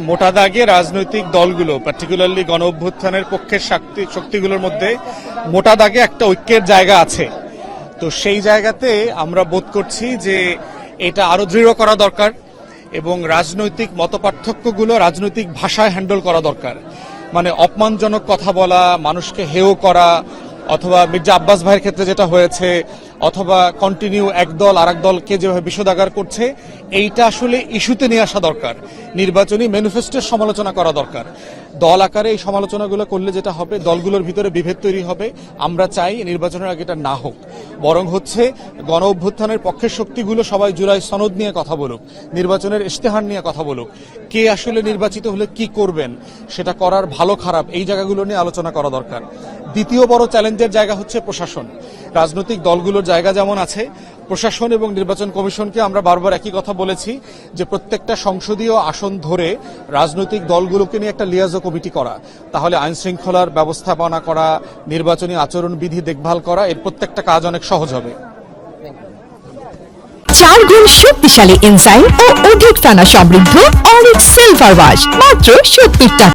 মোটা দাগে রাজনৈতিক দলগুলো পার্টিকুলারলি গণ অভ্যুত্থানের পক্ষের শক্তিগুলোর মধ্যে মোটা দাগে একটা ঐক্যের জায়গা আছে। তো সেই জায়গাতে আমরা বোধ করছি যে এটা আরো দৃঢ় করা দরকার এবং রাজনৈতিক মতপার্থক্যগুলো রাজনৈতিক ভাষায় হ্যান্ডেল করা দরকার। মানে অপমানজনক কথা বলা, মানুষকে হেয় করা, অথবা মির্জা আব্বাস ভাইয়ের ক্ষেত্রে যেটা হয়েছে, অথবা কন্টিনিউ একদল আরেক দলকে যেভাবে বিষোদাগার করছে, এইটা আসলে ইস্যুতে নিয়ে আসা দরকার। নির্বাচনী ম্যানিফেস্টোর সমালোচনা করা দরকার। দল আকারে এই সমালোচনাগুলো করলে যেটা হবে, দলগুলোর ভিতরে বিভেদ তৈরি হবে। আমরা চাই নির্বাচনের আগে এটা না হোক, বরং হচ্ছে গণ অভ্যুত্থানের পক্ষের শক্তিগুলো সবাই জুলাই সনদ নিয়ে কথা বলুক, নির্বাচনের ইশতেহার নিয়ে কথা বলুক, কে আসলে নির্বাচিত হলে কি করবেন, সেটা করার ভালো খারাপ এই জায়গাগুলো নিয়ে আলোচনা করা দরকার। দ্বিতীয় বড় চ্যালেঞ্জের জায়গা হচ্ছে প্রশাসন। রাজনৈতিক দলগুলোর জায়গা যেমন আছে, প্রশাসন এবং নির্বাচন কমিশনকে আমরা বারবার একই কথা বলেছি যে প্রত্যেকটা সংসদীয় আসন ধরে রাজনৈতিক দলগুলোকে নিয়ে একটা লিয়াজো কমিটি করা, তাহলে আইন শৃঙ্খলার ব্যবস্থাপনা করা, নির্বাচনী আচরণবিধি দেখভাল করা, এর প্রত্যেকটা কাজ অনেক সহজ হবে। 4 গুণ শক্তিশালী এনজাইম ও অধিক ফেনা সমৃদ্ধ অরিক সিলভার ওয়াশ মাত্র 70 টাকা।